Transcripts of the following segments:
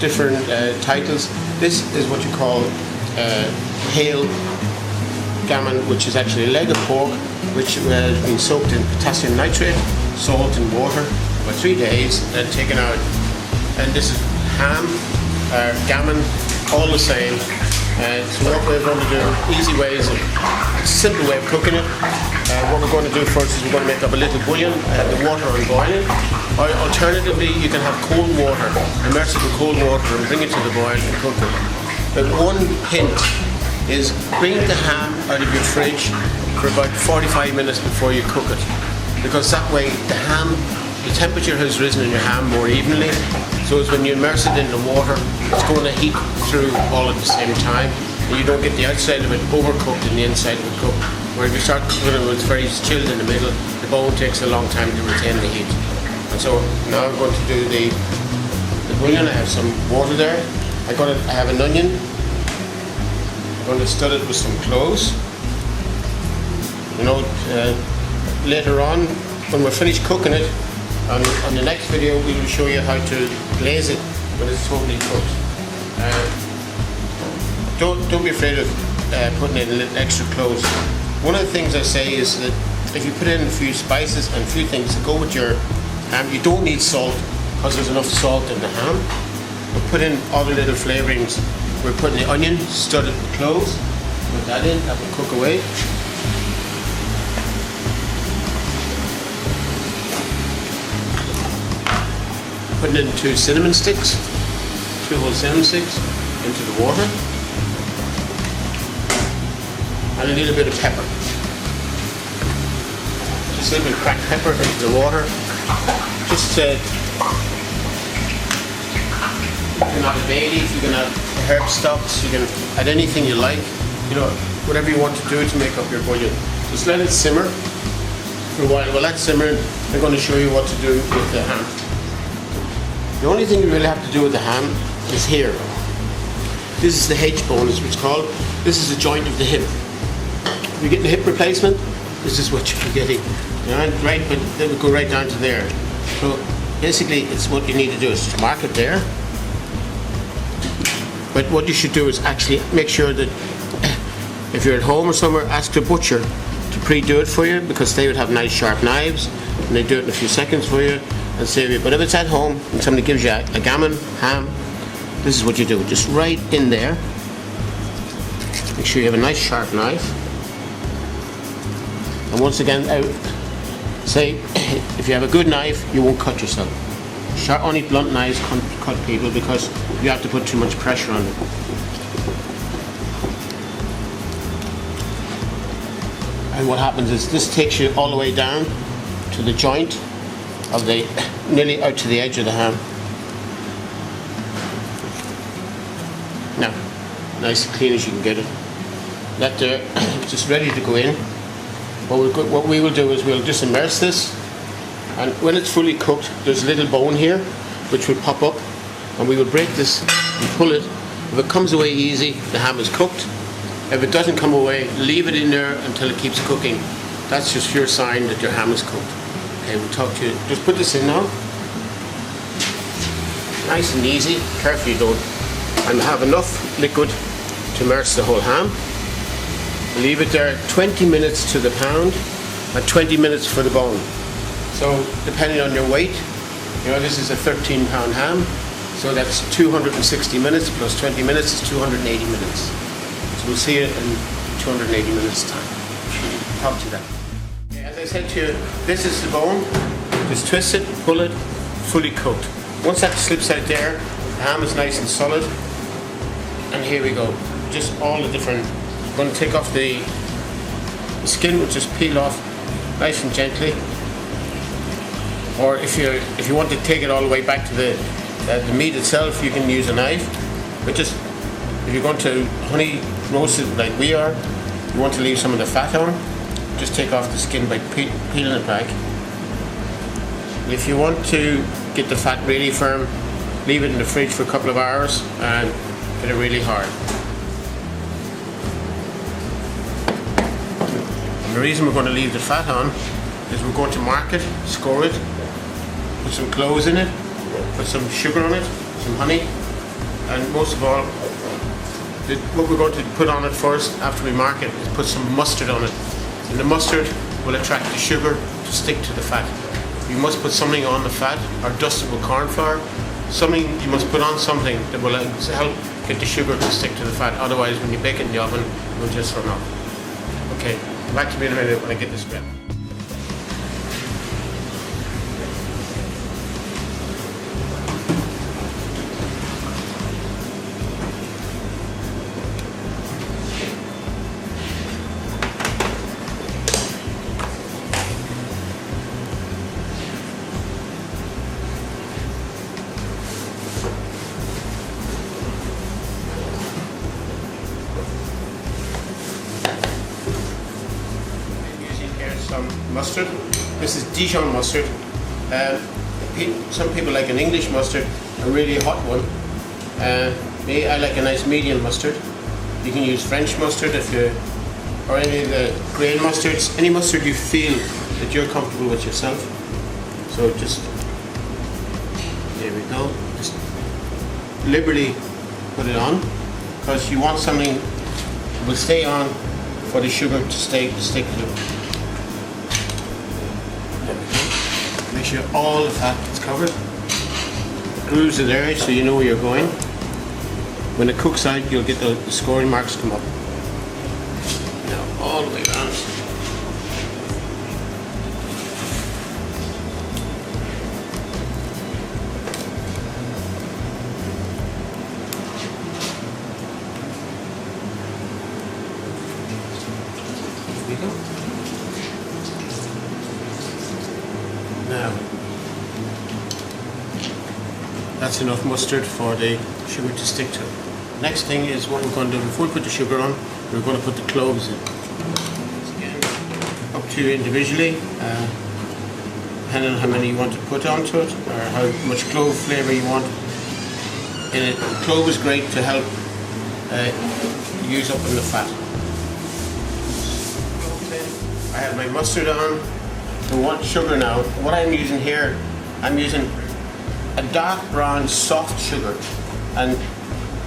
different titles. This is what you call hale gammon, which is actually a leg of pork which has been soaked in potassium nitrate, salt and water for 3 days, and taken out. And this is ham, gammon, all the same. So what we're going to do, easy ways, a simple way of cooking it. What we're going to do first is we're going to make up a little bouillon, the water on boiling. Or alternatively, you can have cold water, immerse it in cold water and bring it to the boil and cook it. But one hint is bring the ham out of your fridge for about 45 minutes before you cook it. Because that way the temperature has risen in your ham more evenly. So as when you immerse it in the water, it's going to heat through all at the same time. And you don't get the outside of it overcooked and the inside of it cooked. Where if you start cooking it, it's very chilled in the middle, the bone takes a long time to retain the heat. And so now I'm going to do the bouillon. I have some water there. I have an onion. I'm going to stud it with some cloves. Later on, when we're finished cooking it, on the next video we will show you how to glaze it when it's totally cooked. Don't be afraid of putting in a little extra cloves. One of the things I say is that if you put in a few spices and a few things to go with your ham, you don't need salt because there's enough salt in the ham. But put in all the little flavourings. We're putting the onion, studded with cloves, put that in, that will cook away. Putting in 2 cinnamon sticks, 2 whole cinnamon sticks into the water, and a little bit of pepper. Just a little bit of cracked pepper into the water. Just you can have a bay leaf, you can have herb stocks, you can add anything you like, whatever you want to do to make up your bouillon. Just let it simmer for a while. While that's simmering, I'm going to show you what to do with the ham. The only thing you really have to do with the ham is here. This is the H-bone, is what it's called. This is the joint of the hip. If you're getting a hip replacement, this is what you're getting. Right, but then we go right down to there. So basically, it's what you need to do is just mark it there. But what you should do is actually make sure that if you're at home or somewhere, ask the butcher to pre-do it for you, because they would have nice sharp knives and they do it in a few seconds for you and save you. But if it's at home and somebody gives you a gammon, ham, this is what you do. Just right in there. Make sure you have a nice sharp knife. And once again, say if you have a good knife, you won't cut yourself. Only blunt knives cut people because you have to put too much pressure on them. And what happens is this takes you all the way down to the joint of nearly out to the edge of the ham. Now, nice and clean as you can get it. That there, just ready to go in. What we will do is we'll just immerse this. And when it's fully cooked, there's a little bone here which will pop up, and we will break this and pull it. If it comes away easy, the ham is cooked. If it doesn't come away, leave it in there until it keeps cooking. That's just your sign that your ham is cooked. Okay, we'll talk to you. Just put this in now. Nice and easy. Carefully don't. And have enough liquid to immerse the whole ham. Leave it there 20 minutes to the pound and 20 minutes for the bone. So depending on your weight, this is a 13-pound ham, so that's 260 minutes plus 20 minutes is 280 minutes. So we'll see you in 280 minutes time. Talk to you then. As I said to you, this is the bone. Just twist it, pull it, fully cooked. Once that slips out there, the ham is nice and solid. And here we go. Just all the different. I'm going to take off the skin, which is peel off nice and gently. Or if you want to take it all the way back to the meat itself, you can use a knife. But just if you're going to honey roast it like we are, you want to leave some of the fat on, just take off the skin by peeling it back. If you want to get the fat really firm, leave it in the fridge for a couple of hours and get it really hard. And the reason we're going to leave the fat on is we're going to mark it, score it, put some cloves in it, put some sugar on it, some honey, And most of all, what we're going to put on it first after we mark it is put some mustard on it. And the mustard will attract the sugar to stick to the fat. You must put something on the fat, or dust it with corn flour. You must put on something that will help get the sugar to stick to the fat. Otherwise, when you bake it in the oven, it will just run off. Okay, back to me in a minute when I get this prep. Some mustard. This is Dijon mustard. Some people like an English mustard, a really hot one. Me, I like a nice medium mustard. You can use French mustard or any of the grain mustards, any mustard you feel that you're comfortable with yourself. So just, there we go. Just liberally put it on, because you want something that will stay on for the sugar to stick to it. Make sure all the fat is covered. The grooves are there so you know where you're going. When it cooks out, you'll get the scoring marks come up. Now all the way around. There we go. Now, that's enough mustard for the sugar to stick to. Next thing is what we're going to do before we put the sugar on, we're going to put the cloves in. Again, up to you individually, depending on how many you want to put onto it, or how much clove flavour you want in it. The clove is great to help use up in the fat. I have my mustard on. We want sugar now. What I'm using here, I'm using a dark brown soft sugar, and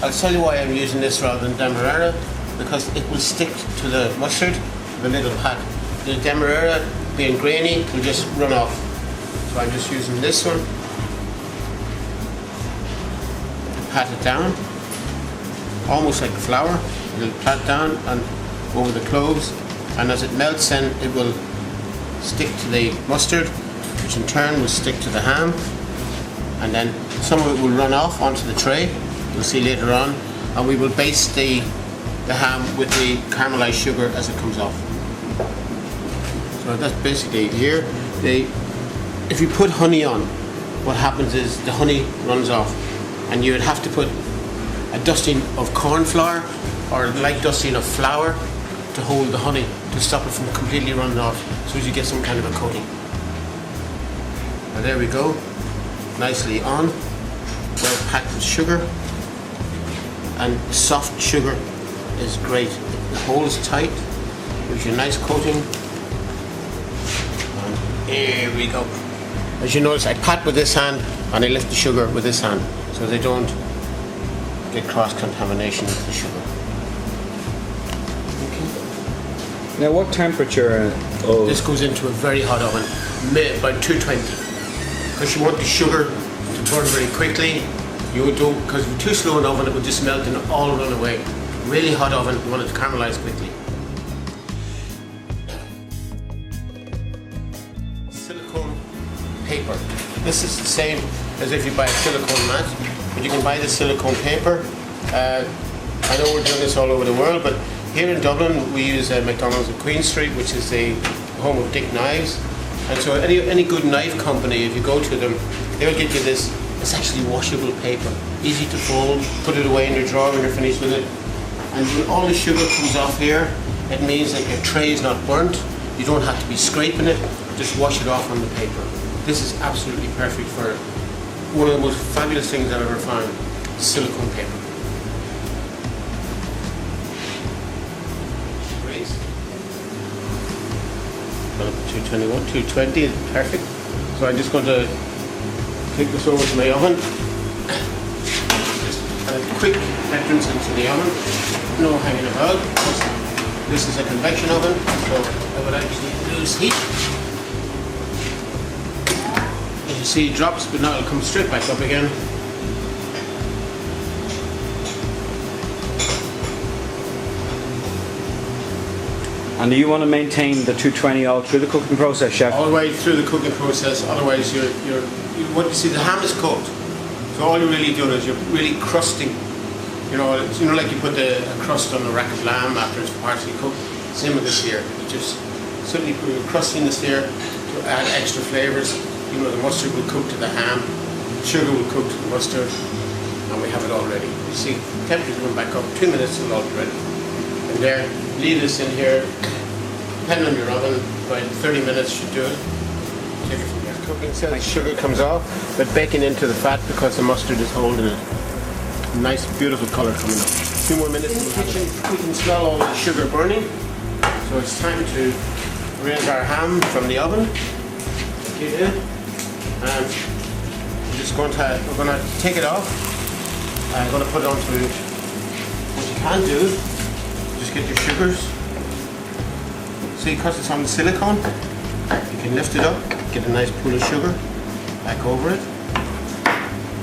I'll tell you why I'm using this rather than Demerara, because it will stick to the mustard, the little pat. The Demerara, being grainy, will just run off. So I'm just using this one. Pat it down, almost like flour. It'll pat down and over the cloves, and as it melts in, it will stick to the mustard, which in turn will stick to the ham, and then some of it will run off onto the tray, you'll see later on, and we will baste the ham with the caramelized sugar as it comes off. So that's basically here. If you put honey on, what happens is the honey runs off, and you would have to put a dusting of corn flour or a light dusting of flour to hold the honey, to stop it from completely running off, so as you get some kind of a coating. And there we go, nicely on, well packed with sugar, and soft sugar is great. It holds tight, gives you a nice coating, and here we go. As you notice, I pat with this hand and I lift the sugar with this hand, so they don't get cross-contamination with the sugar. Now, what temperature? This goes into a very hot oven, about 220, because you want the sugar to burn very quickly. You don't, because if you're too slow in the oven, it will just melt and all run away. Really hot oven, you want it to caramelize quickly. Silicone paper. This is the same as if you buy a silicone mat, but you can buy the silicone paper. I know we're doing this all over the world, but here in Dublin, we use McDonald's at Queen Street, which is the home of Dick Knives. And so any good knife company, if you go to them, they'll give you this. It's actually washable paper, easy to fold, put it away in your drawer when you're finished with it. And when all the sugar comes off here, it means that your tray is not burnt. You don't have to be scraping it, just wash it off on the paper. This is absolutely perfect for one of the most fabulous things I've ever found, silicone paper. Great. 221, 220 is perfect. So I'm just going to take this over to my oven. quick entrance into the oven. No hanging about. This is a convection oven, so I would actually lose heat. As you see, it drops, but now it'll come straight back up again. And do you want to maintain the 220 all through the cooking process, chef? All the way through the cooking process, otherwise what you see, the ham is cooked. So all you're really doing is you're really crusting. You know, like you put a crust on a rack of lamb after it's partially cooked. Same with this here. You just simply put your crusting this here to add extra flavors. You know, the mustard will cook to the ham, sugar will cook to the mustard, and we have it all ready. You see, temperature's going back up. 2 minutes, it'll all be ready. And there, leave this in here, depending on your oven, about 30 minutes should do it. Take it from there. Cooking says sugar comes off, but baking into the fat because the mustard is holding it. Nice, beautiful colour coming up. 2 more minutes in the kitchen, we can smell all the sugar burning. So it's time to raise our ham from the oven. Okay, and we're going to take it off. I'm going to put it onto, what you can do, just get your sugars. See, because it's on the silicone, you can lift it up, get a nice pool of sugar, back over it.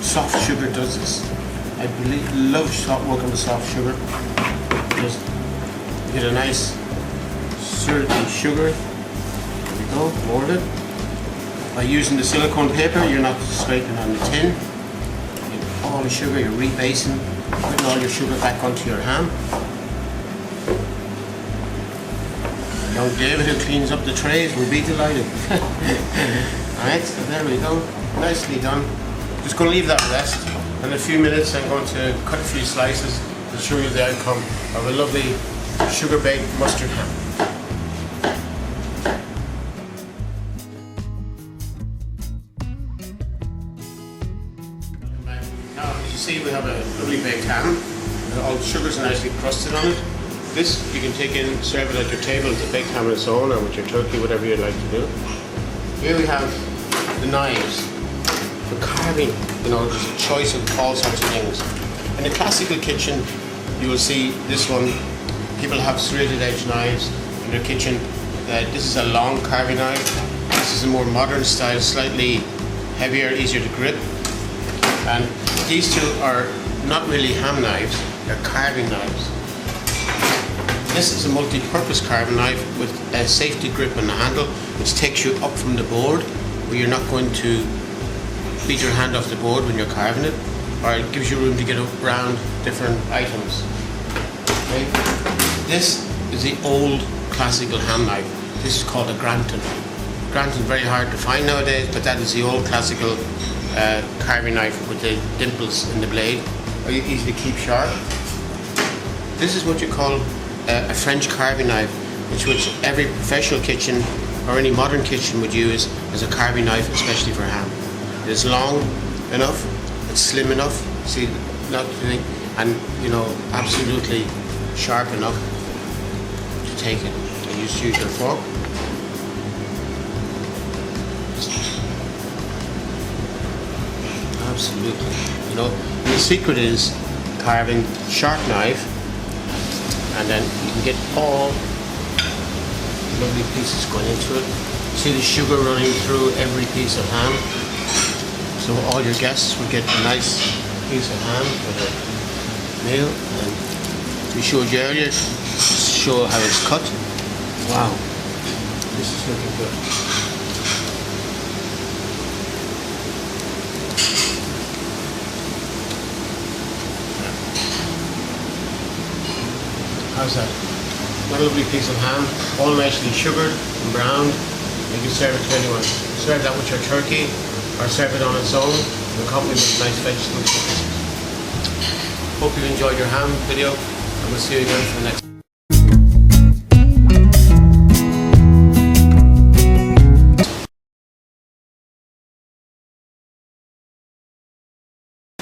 Soft sugar does this. I love working with soft sugar. Just get a nice syrupy sugar. There we go, mold it. By using the silicone paper, you're not scraping on the tin. You get all the sugar, you're rebasing, putting all your sugar back onto your ham. Young David, who cleans up the trays, will be delighted. Alright, so there we go. Nicely done. Just going to leave that rest. In a few minutes I'm going to cut a few slices to show you the outcome of a lovely sugar-baked mustard ham. Now, as you see, we have a lovely baked ham. All the sugars are nicely crusted on it. This you can take in, serve it at your table as a baked ham on its own, or with your turkey, whatever you'd like to do. Here we have the knives for carving. You know, there's a choice of all sorts of things. In the classical kitchen, you will see this one. People have serrated edge knives in their kitchen. This is a long carving knife. This is a more modern style, slightly heavier, easier to grip. And these two are not really ham knives, they're carving knives. This is a multi-purpose carving knife with a safety grip on the handle, which takes you up from the board, where you're not going to beat your hand off the board when you're carving it, or it gives you room to get around different items. Okay. This is the old classical ham knife. This is called a Granton. Granton is very hard to find nowadays, but that is the old classical carving knife with the dimples in the blade, easy to keep sharp. This is what you call a French carving knife, which every professional kitchen or any modern kitchen would use as a carving knife, especially for ham. It is long enough, it's slim enough, see, not and you know, absolutely sharp enough to take it. And you just use your fork. Absolutely, you know. And the secret is carving sharp knife, and then you can get all lovely pieces going into it. See the sugar running through every piece of ham. So all your guests will get a nice piece of ham with a meal. And we showed you earlier, show how it's cut. Wow, this is looking good. How's that? What a lovely piece of ham, all nicely sugared and browned. You can serve it to anyone. Serve that with your turkey, or serve it on its own, and accompany with nice vegetable dishes. Hope you enjoyed your ham video, and we'll see you again for the next.